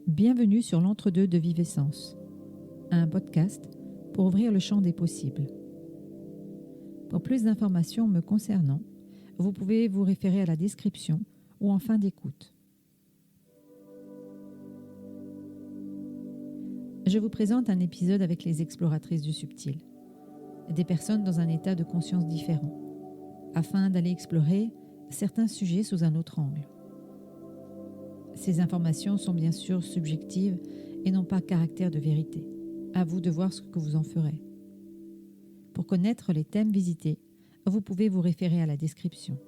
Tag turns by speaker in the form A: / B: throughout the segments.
A: Bienvenue sur l'Entre-deux de Vivessence, un podcast pour ouvrir le champ des possibles. Pour plus d'informations me concernant, vous pouvez vous référer à la description ou en fin d'écoute. Je vous présente un épisode avec les exploratrices du subtil, des personnes dans un état de conscience différent, afin d'aller explorer certains sujets sous un autre angle. Ces informations sont bien sûr subjectives et n'ont pas caractère de vérité. À vous de voir ce que vous en ferez. Pour connaître les thèmes visités, vous pouvez vous référer à la description.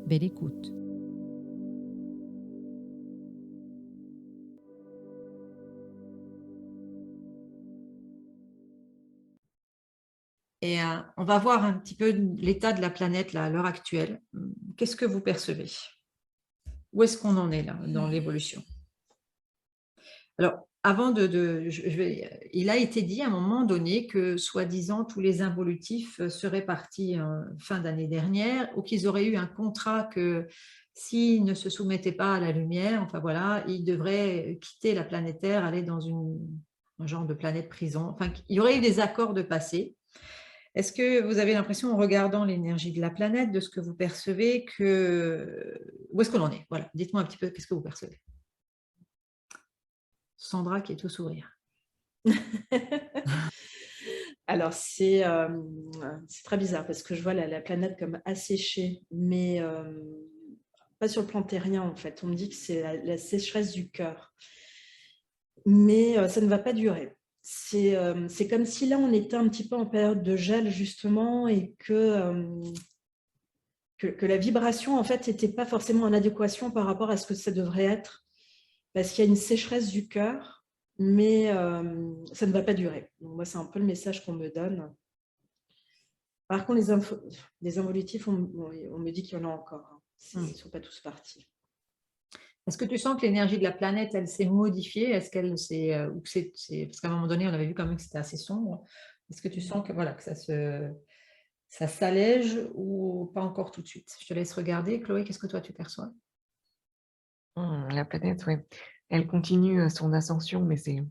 A: Belle écoute.
B: Et on va voir un petit peu l'état de la planète là, à l'heure actuelle. Qu'est-ce que vous percevez? Où est-ce qu'on en est là dans l'évolution? Alors, avant il a été dit à un moment donné que, soi-disant, tous les involutifs seraient partis fin d'année dernière ou qu'ils auraient eu un contrat que s'ils ne se soumettaient pas à la lumière, enfin voilà, ils devraient quitter la planète Terre, aller dans un genre de planète prison. Enfin, il y aurait eu des accords de passé. Est-ce que vous avez l'impression, en regardant l'énergie de la planète, de ce que vous percevez, où est-ce qu'on en est? Voilà, dites-moi un petit peu, qu'est-ce que vous percevez? Sandra qui est tout sourire.
C: Alors, c'est très bizarre parce que je vois la planète comme asséchée, mais pas sur le plan terrien en fait. On me dit que c'est la sécheresse du cœur, mais ça ne va pas durer. C'est comme si là, on était un petit peu en période de gel justement et que la vibration en fait n'était pas forcément en adéquation par rapport à ce que ça devrait être, parce qu'il y a une sécheresse du cœur, mais ça ne va pas durer. Donc, moi, c'est un peu le message qu'on me donne. Par contre, les involutifs, on me dit qu'il y en a encore. Hein. Ils ne sont pas tous partis.
B: Est-ce que tu sens que l'énergie de la planète, elle s'est modifiée? Est-ce qu'elle s'est, parce qu'à un moment donné, on avait vu quand même que c'était assez sombre. Est-ce que tu sens que, voilà, que ça s'allège ou pas encore tout de suite? Je te laisse regarder. Chloé, qu'est-ce que toi tu perçois?
D: La planète, oui. Elle continue son ascension, mais il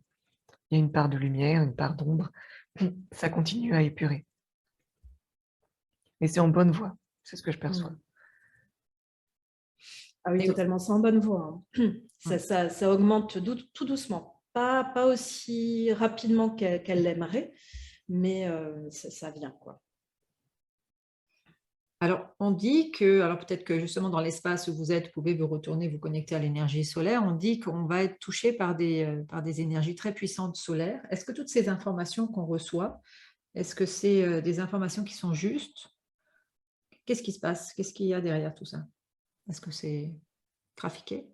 D: y a une part de lumière, une part d'ombre. Ça continue à épurer. Mais c'est en bonne voie, c'est ce que je perçois.
C: Ah oui, totalement, c'est en bonne voie. Hein. Ça augmente tout doucement. Pas aussi rapidement qu'elle l'aimerait, mais ça vient, quoi.
B: Alors, on dit que, alors peut-être que justement dans l'espace où vous êtes, vous pouvez vous retourner, vous connecter à l'énergie solaire. On dit qu'on va être touché par des énergies très puissantes solaires. Est-ce que toutes ces informations qu'on reçoit, est-ce que c'est des informations qui sont justes? Qu'est-ce qui se passe? Qu'est-ce qu'il y a derrière tout ça? Est-ce que c'est trafiqué?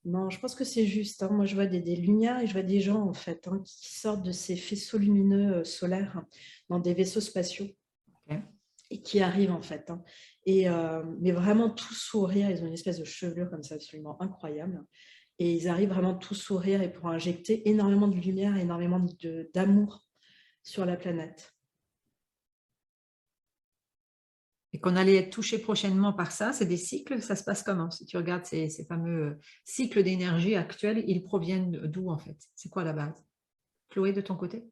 C: Non, je pense que c'est juste. Hein. Moi, je vois des lumières et je vois des gens, en fait, hein, qui sortent de ces faisceaux lumineux solaires dans des vaisseaux spatiaux.
B: Okay.
C: Et qui arrivent, en fait. Hein. Mais vraiment tout sourire. Ils ont une espèce de chevelure comme ça, absolument incroyable. Et ils arrivent vraiment tout sourire et pour injecter énormément de lumière, énormément d'amour sur la planète.
B: Et qu'on allait être touché prochainement par ça, c'est des cycles, ça se passe comment? Si tu regardes ces fameux cycles d'énergie actuels, ils proviennent d'où en fait? C'est quoi la base? Chloé, de ton côté?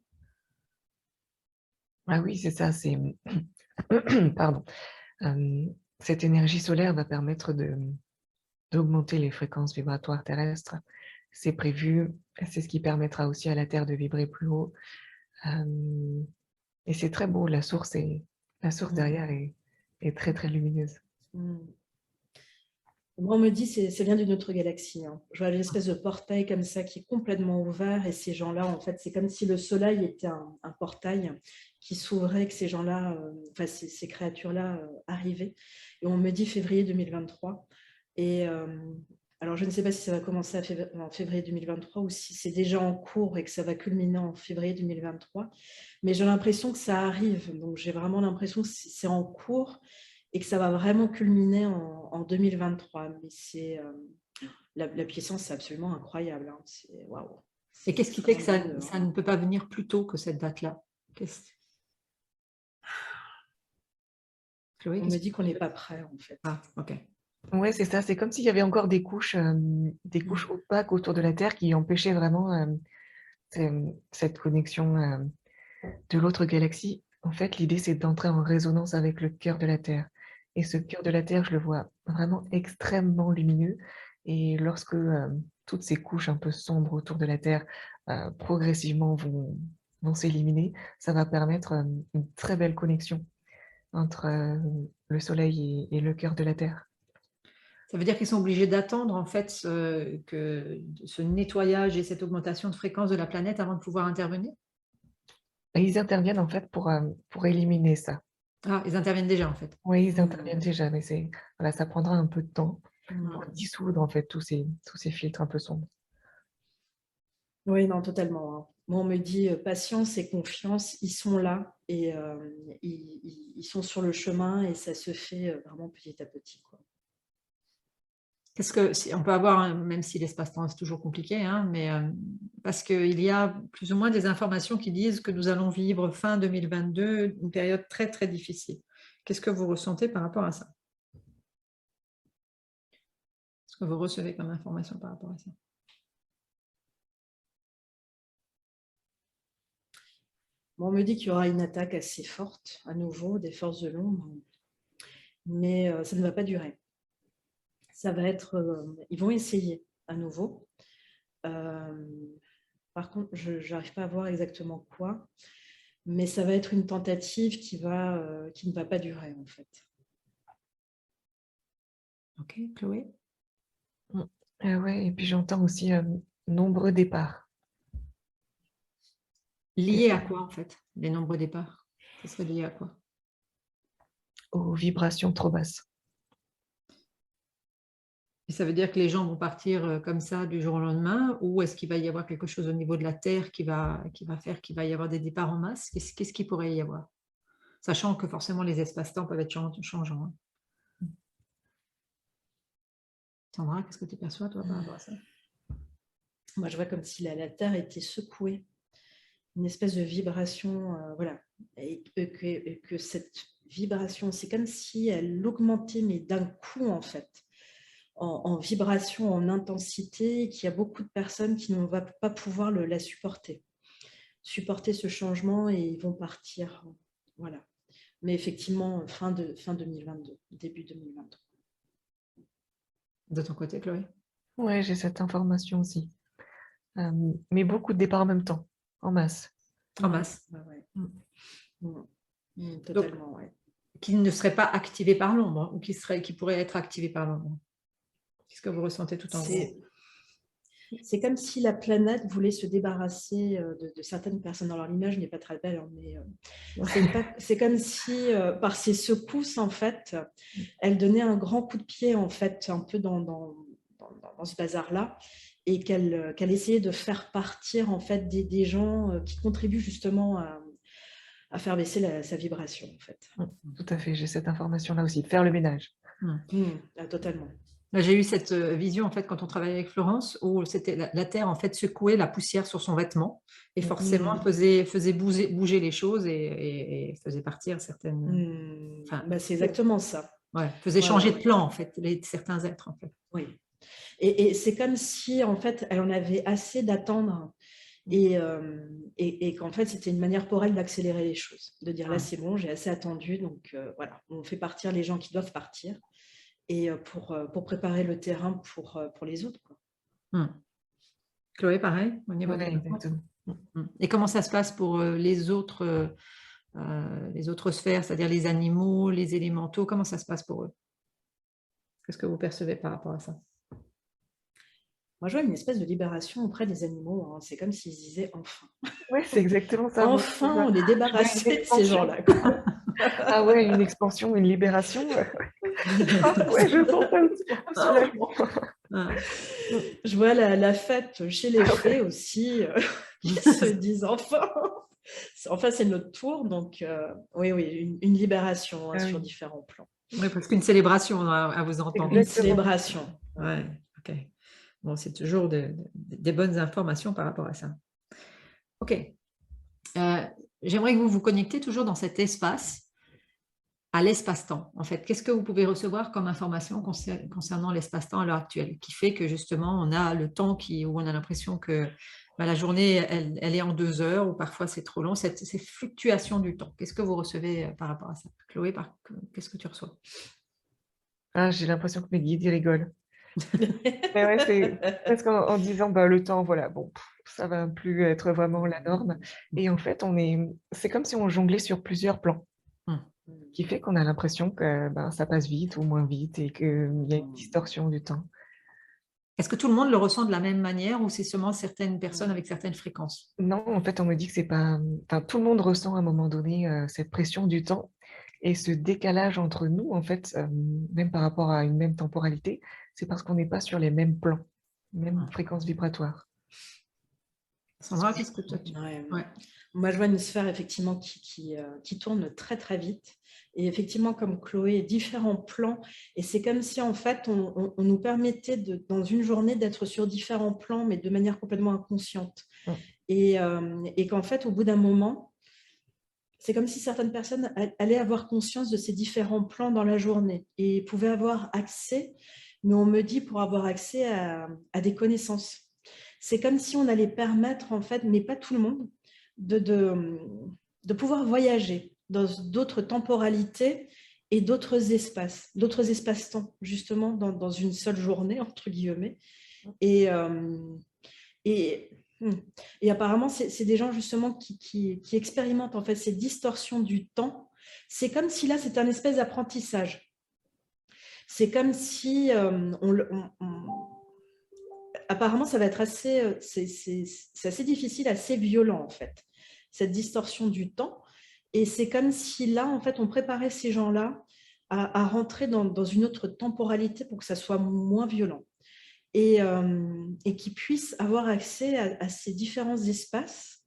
D: Ah oui, c'est ça, pardon. Cette énergie solaire va permettre d'augmenter les fréquences vibratoires terrestres. C'est prévu, c'est ce qui permettra aussi à la Terre de vibrer plus haut. Et c'est très beau, la source derrière est très, très lumineuse.
C: Moi, on me dit que ça vient d'une autre galaxie. Hein. Je vois une espèce de portail comme ça qui est complètement ouvert et ces gens-là, en fait, c'est comme si le soleil était un portail qui s'ouvrait, que ces gens-là, ces créatures-là arrivaient. Et on me dit février 2023. Et alors, je ne sais pas si ça va commencer en février 2023 ou si c'est déjà en cours et que ça va culminer en février 2023. Mais j'ai l'impression que ça arrive. Donc, j'ai vraiment l'impression que c'est en cours et que ça va vraiment culminer en 2023. Mais c'est la puissance, c'est absolument incroyable. Hein. C'est waouh.
B: Et qu'est-ce qui fait que ça ne peut pas venir plus tôt que cette date-là? Chloé,
C: on me dit qu'on n'est pas prêt, en fait.
B: Ah, ok.
D: Ouais, c'est ça. C'est comme s'il y avait encore des couches opaques autour de la Terre qui empêchaient vraiment cette connexion de l'autre galaxie. En fait, l'idée, c'est d'entrer en résonance avec le cœur de la Terre. Et ce cœur de la Terre, je le vois vraiment extrêmement lumineux. Et lorsque toutes ces couches un peu sombres autour de la Terre progressivement vont s'éliminer, ça va permettre une très belle connexion entre le Soleil et le cœur de la Terre.
B: Ça veut dire qu'ils sont obligés d'attendre en fait ce nettoyage et cette augmentation de fréquence de la planète avant de pouvoir intervenir?
D: Et ils interviennent en fait pour éliminer ça.
B: Ah, ils interviennent déjà en fait.
D: Oui, ils interviennent déjà, mais voilà, ça prendra un peu de temps pour
B: Mm.
D: dissoudre en fait tous ces filtres un peu sombres.
C: Oui, non, totalement, hein. Moi, on me dit patience et confiance, ils sont là et ils sont sur le chemin et ça se fait vraiment petit à petit, quoi.
B: On peut avoir, même si l'espace-temps c'est toujours compliqué, hein, mais parce qu'il y a plus ou moins des informations qui disent que nous allons vivre fin 2022, une période très très difficile. Qu'est-ce que vous ressentez par rapport à ça? Qu'est-ce que vous recevez comme information par rapport à ça?
C: Bon, on me dit qu'il y aura une attaque assez forte, à nouveau, des forces de l'ombre, mais ça ne va pas durer. Ça va être, ils vont essayer à nouveau. Par contre, je n'arrive pas à voir exactement quoi, mais ça va être une tentative qui ne va pas durer, en fait.
B: Ok, Chloé?
D: Ouais, et puis j'entends aussi nombreux départs.
B: Lié à quoi en fait, les nombreux départs? Ça serait lié à quoi?
D: Aux vibrations trop basses.
B: Et ça veut dire que les gens vont partir comme ça du jour au lendemain, ou est-ce qu'il va y avoir quelque chose au niveau de la Terre qui va faire qu'il va y avoir des départs en masse? Qu'est-ce qu'il pourrait y avoir? Sachant que forcément les espaces-temps peuvent être changeants, hein. Sandra, qu'est-ce que tu perçois toi par rapport à ça?
C: Moi, je vois comme si la Terre était secouée, une espèce de vibration, voilà, et que cette vibration, c'est comme si elle augmentait, mais d'un coup, en fait, en vibration, en intensité, qu'il y a beaucoup de personnes qui ne vont pas pouvoir la supporter ce changement et ils vont partir. Voilà. Mais effectivement, fin 2022, début 2023.
B: De ton côté, Chloé?
D: Ouais, j'ai cette information aussi. Mais beaucoup de départs en même temps, en masse.
B: En masse.
C: Ouais.
B: Donc,
C: Totalement, ouais.
B: qui ne serait pas activé par l'ombre, ou qui pourrait être activé par l'ombre. Qu'est-ce que vous ressentez tout en gros?
C: C'est comme si la planète voulait se débarrasser de certaines personnes. Alors l'image n'est pas très belle, hein, mais c'est comme si par ces secousses, en fait, elle donnait un grand coup de pied, en fait, un peu dans ce bazar-là, et qu'elle essayait de faire partir, en fait, des gens qui contribuent justement à faire baisser sa vibration, en fait.
D: Tout à fait, j'ai cette information-là aussi, de faire le ménage.
C: Totalement.
B: J'ai eu cette vision en fait quand on travaillait avec Florence, où c'était la Terre en fait secouait la poussière sur son vêtement et forcément faisait bouger les choses et faisait partir certaines.
C: C'est exactement ça.
B: Ouais, faisait changer de plan en fait certains êtres en fait.
C: Oui. Et c'est comme si en fait elle en avait assez d'attendre et qu'en fait c'était une manière pour elle d'accélérer les choses, de dire là c'est bon, j'ai assez attendu, donc voilà, on fait partir les gens qui doivent partir et pour préparer le terrain pour les autres, quoi.
B: Chloé, pareil au niveau
D: Ouais, exactement.
B: Et comment ça se passe pour les autres sphères, c'est-à-dire les animaux, les élémentaux, comment ça se passe pour eux? Qu'est-ce que vous percevez par rapport à ça?
C: Moi, je vois une espèce de libération auprès des animaux, hein. C'est comme s'ils disaient enfin.
D: Oui, c'est exactement ça.
C: Enfin, on est débarrassé de ces gens-là.
D: Ah ouais, une expansion, une libération. Ouais, je sens ça aussi, un soulagement.
C: Je vois la fête chez les fées aussi, qui se disent enfin. Enfin, c'est notre tour, donc oui, une libération sur différents plans.
B: Oui, parce qu'une célébration à vous entendre.
C: Une célébration.
B: Ouais, ok. Bon, c'est toujours des bonnes informations par rapport à ça. Ok. J'aimerais que vous vous connectiez toujours dans cet espace à l'espace-temps, en fait. Qu'est-ce que vous pouvez recevoir comme information concernant l'espace-temps à l'heure actuelle, qui fait que justement, on a le temps où on a l'impression que la journée, elle est en 2 heures, ou parfois c'est trop long, ces fluctuations du temps. Qu'est-ce que vous recevez par rapport à ça? Chloé, qu'est-ce que tu reçois?
D: Ah, j'ai l'impression que mes guides, ils rigolent. Mais ouais, c'est presque en disant, bah, le temps, voilà, bon, ça va plus être vraiment la norme. Et en fait, c'est comme si on jonglait sur plusieurs plans,
B: Hum.
D: qui fait qu'on a l'impression que ben, ça passe vite ou moins vite et qu'il y a une distorsion du temps.
B: Est-ce que tout le monde le ressent de la même manière, ou c'est seulement certaines personnes avec certaines fréquences?
D: Non, en fait, on me dit que c'est pas, enfin, tout le monde ressent à un moment donné cette pression du temps et ce décalage entre nous, en fait, même par rapport à une même temporalité, c'est parce qu'on n'est pas sur les mêmes plans, même fréquences vibratoires.
B: Sandra, qu'est-ce que toi
C: Ouais.
B: Ouais.
C: Moi, je vois une sphère effectivement qui tourne très très vite. Et effectivement, comme Chloé, différents plans. Et c'est comme si en fait, on nous permettait dans une journée d'être sur différents plans, mais de manière complètement inconsciente.
D: Mm.
C: Et qu'en fait, au bout d'un moment, c'est comme si certaines personnes allaient avoir conscience de ces différents plans dans la journée et pouvaient avoir accès, mais on me dit pour avoir accès à des connaissances. C'est comme si on allait permettre, en fait, mais pas tout le monde, de pouvoir voyager dans d'autres temporalités et d'autres espaces-temps, justement, dans une seule journée, entre guillemets. Et, et, et apparemment, c'est des gens, justement, qui expérimentent, en fait, ces distorsions du temps. C'est comme si, là, c'était un espèce d'apprentissage. C'est comme si apparemment, ça va être assez, c'est assez difficile, assez violent, en fait, cette distorsion du temps. Et c'est comme si là, en fait, on préparait ces gens-là à rentrer dans une autre temporalité pour que ça soit moins violent. Et qu'ils puissent avoir accès à ces différents espaces,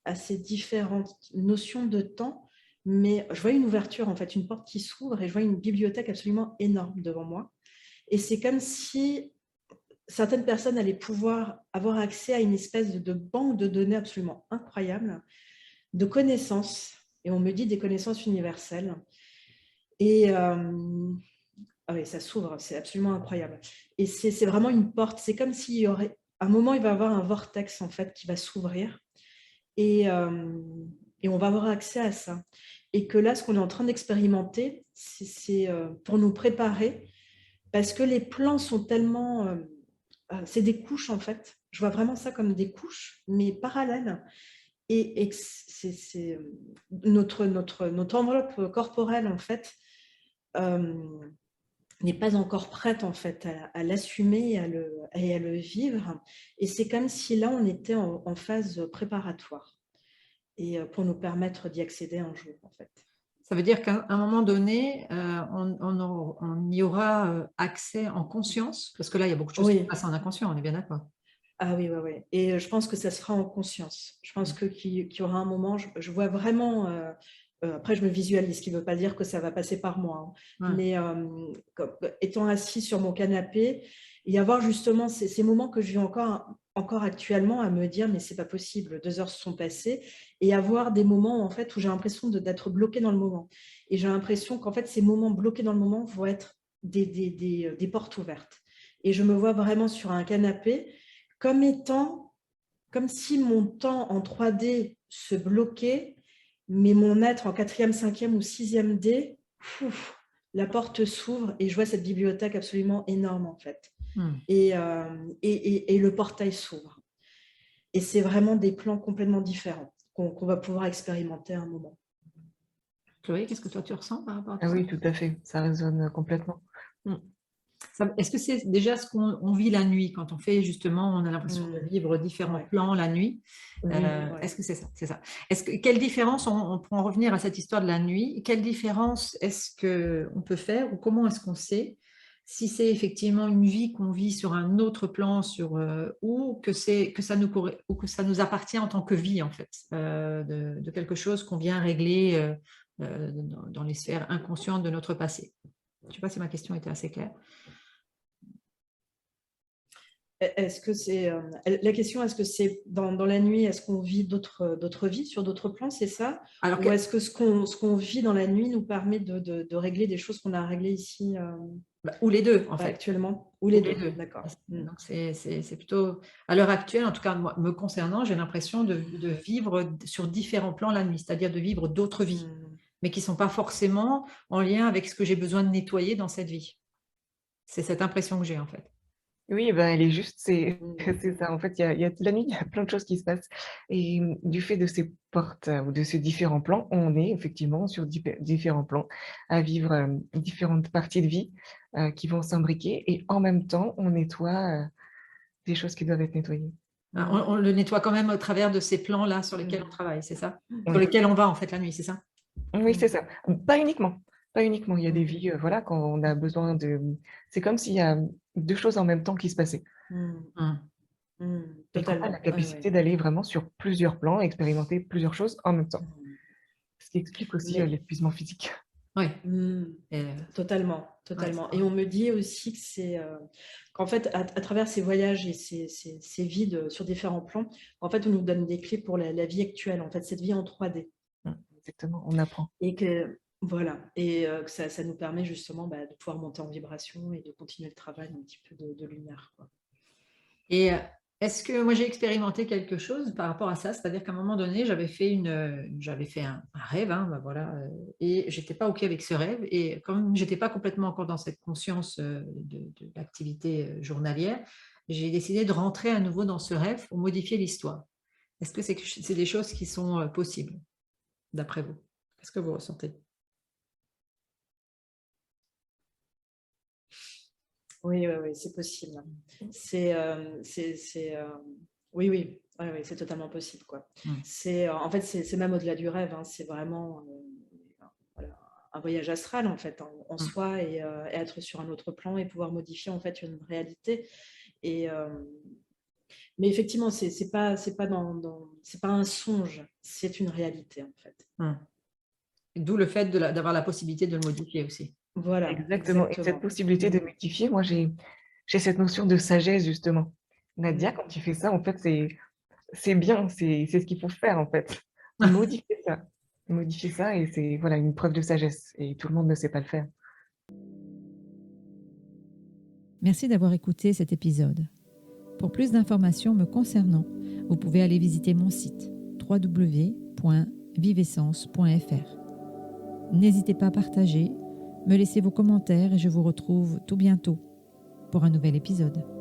C: à ces différentes notions de temps. Mais je vois une ouverture, en fait, une porte qui s'ouvre, et je vois une bibliothèque absolument énorme devant moi. Et c'est comme si certaines personnes allaient pouvoir avoir accès à une espèce de banque de données absolument incroyable, de connaissances, et on me dit des connaissances universelles. Et ah oui, ça s'ouvre, c'est absolument incroyable. Et c'est vraiment une porte, c'est comme s'il y aurait, à un moment, il va y avoir un vortex, en fait, qui va s'ouvrir, et on va avoir accès à ça. Et que là, ce qu'on est en train d'expérimenter, c'est pour nous préparer, parce que les plans sont tellement... c'est des couches, en fait. Je vois vraiment ça comme des couches, mais parallèles. Et c'est notre enveloppe corporelle, en fait, n'est pas encore prête, en fait, à l'assumer et à le vivre. Et c'est comme si là, on était en phase préparatoire, et pour nous permettre d'y accéder un jour, en fait.
B: Ça veut dire qu'à un moment donné, on y aura accès en conscience, parce que là, il y a beaucoup de choses qui passent en inconscient, on est bien d'accord.
C: Ah oui, oui. Et je pense que ça se fera en conscience. Je pense qu'il y aura un moment, je vois vraiment, après je me visualise, ce qui ne veut pas dire que ça va passer par moi, hein. Mais étant assis sur mon canapé, y avoir justement ces moments que je vis encore actuellement, à me dire, mais c'est pas possible, 2 heures se sont passées, et avoir des moments, en fait, où j'ai l'impression d'être bloquée dans le moment. Et j'ai l'impression qu'en fait, ces moments bloqués dans le moment vont être des portes ouvertes. Et je me vois vraiment sur un canapé, comme si mon temps en 3D se bloquait, mais mon être en 4e, 5e ou 6e D, la porte s'ouvre et je vois cette bibliothèque absolument énorme, en fait. Et le portail s'ouvre. Et c'est vraiment des plans complètement différents qu'on va pouvoir expérimenter à un moment.
B: Chloé, qu'est-ce que toi tu ressens par rapport à ça?
D: Oui, tout à fait, ça résonne complètement.
B: Est-ce que c'est déjà ce qu'on vit la nuit, quand on fait justement, on a l'impression de vivre différents plans la nuit? Est-ce que c'est ça? C'est ça. Quelle différence, on peut en revenir à cette histoire de la nuit, quelle différence est-ce qu'on peut faire, ou comment est-ce qu'on sait si c'est effectivement une vie qu'on vit sur un autre plan, ou que ça nous appartient en tant que vie, en fait, de quelque chose qu'on vient régler dans les sphères inconscientes de notre passé? Je ne sais pas si ma question était assez claire.
C: est-ce que c'est la question, est-ce que c'est dans la nuit, est-ce qu'on vit d'autres vies sur d'autres plans, c'est ça?
B: Alors,
C: Ou est-ce que ce qu'on vit dans la nuit nous permet de régler des choses qu'on a réglées ici
B: ou les deux, en fait.
C: actuellement? Ou
B: Ou
C: les
B: les
C: deux,
B: deux.
C: d'accord.
B: Donc, c'est plutôt, à l'heure actuelle, en tout cas, moi, me concernant, j'ai l'impression de vivre sur différents plans la nuit, c'est-à-dire de vivre d'autres vies, mais qui ne sont pas forcément en lien avec ce que j'ai besoin de nettoyer dans cette vie. C'est cette impression que j'ai, en fait.
D: Oui, ben, elle est juste, c'est
C: Mm.
D: c'est ça. En fait, il y a la nuit, il y a plein de choses qui se passent et du fait de ces portes, ou de ces différents plans, on est effectivement sur différents plans à vivre, différentes parties de vie, qui vont s'imbriquer et en même temps, on nettoie, des choses qui doivent être nettoyées.
B: On le nettoie quand même au travers de ces plans-là sur lesquels on
C: Mm.
B: travaille, c'est ça?
D: Oui.
B: Sur lesquels on va, en fait, la nuit, c'est ça?
D: Oui, c'est ça. Pas uniquement, pas uniquement. Il y a des
C: Mm.
D: vies, voilà, quand on a besoin de c'est comme s'il y a 2 choses en même temps qui se passaient
C: Mm.
B: Mmh.
D: et qu'on a la
C: Totalement. Ouais,
D: capacité
C: ouais.
D: d'aller vraiment sur plusieurs plans, expérimenter plusieurs choses en même temps.
C: Mm.
D: Ce qui explique aussi,
C: Mais
D: l'épuisement physique.
B: Oui.
C: Mm. Totalement,
B: Ouais,
C: totalement.
B: c'est
C: Et
B: vrai.
C: on me dit aussi que qu'en fait, à travers ces voyages et ces vies sur différents plans, en fait, on nous donne des clés pour la vie actuelle, en fait, cette vie en 3D.
D: Exactement, on apprend.
C: Et que, voilà, et que ça nous permet justement de pouvoir monter en vibration et de continuer le travail un petit peu de lumière, quoi.
B: Et est-ce que moi j'ai expérimenté quelque chose par rapport à ça? C'est-à-dire qu'à un moment donné, j'avais fait un rêve, hein, bah, voilà, et j'étais pas OK avec ce rêve. Et comme j'étais pas complètement encore dans cette conscience de l'activité journalière, j'ai décidé de rentrer à nouveau dans ce rêve pour modifier l'histoire. Est-ce que c'est des choses qui sont possibles, d'après vous? Qu'est-ce que vous ressentez?
C: Oui, oui, oui, c'est possible. Oui, oui, ouais, ouais, c'est totalement possible, quoi.
B: Mmh.
C: En fait, c'est même au-delà du rêve, hein, c'est vraiment voilà, un voyage astral, en fait, en
B: Mmh.
C: soi, et être sur un autre plan et pouvoir modifier, en fait, une réalité. Et, mais effectivement, c'est pas un songe, c'est une réalité, en fait.
B: Mmh. D'où le fait d'avoir la possibilité de le modifier aussi.
C: Voilà,
D: Exactement et cette
C: exactement.
D: possibilité de modifier, moi j'ai cette notion de sagesse justement. Nadia,
C: Mm.
D: quand tu fais ça, en fait, c'est bien, c'est ce qu'il faut faire, en fait. Modifier ça. Modifier ça et c'est, voilà, une preuve de sagesse et tout le monde ne sait pas le faire.
A: Merci d'avoir écouté cet épisode. Pour plus d'informations me concernant, vous pouvez aller visiter mon site www.vivessence.fr. N'hésitez pas à partager, me laisser vos commentaires et je vous retrouve tout bientôt pour un nouvel épisode.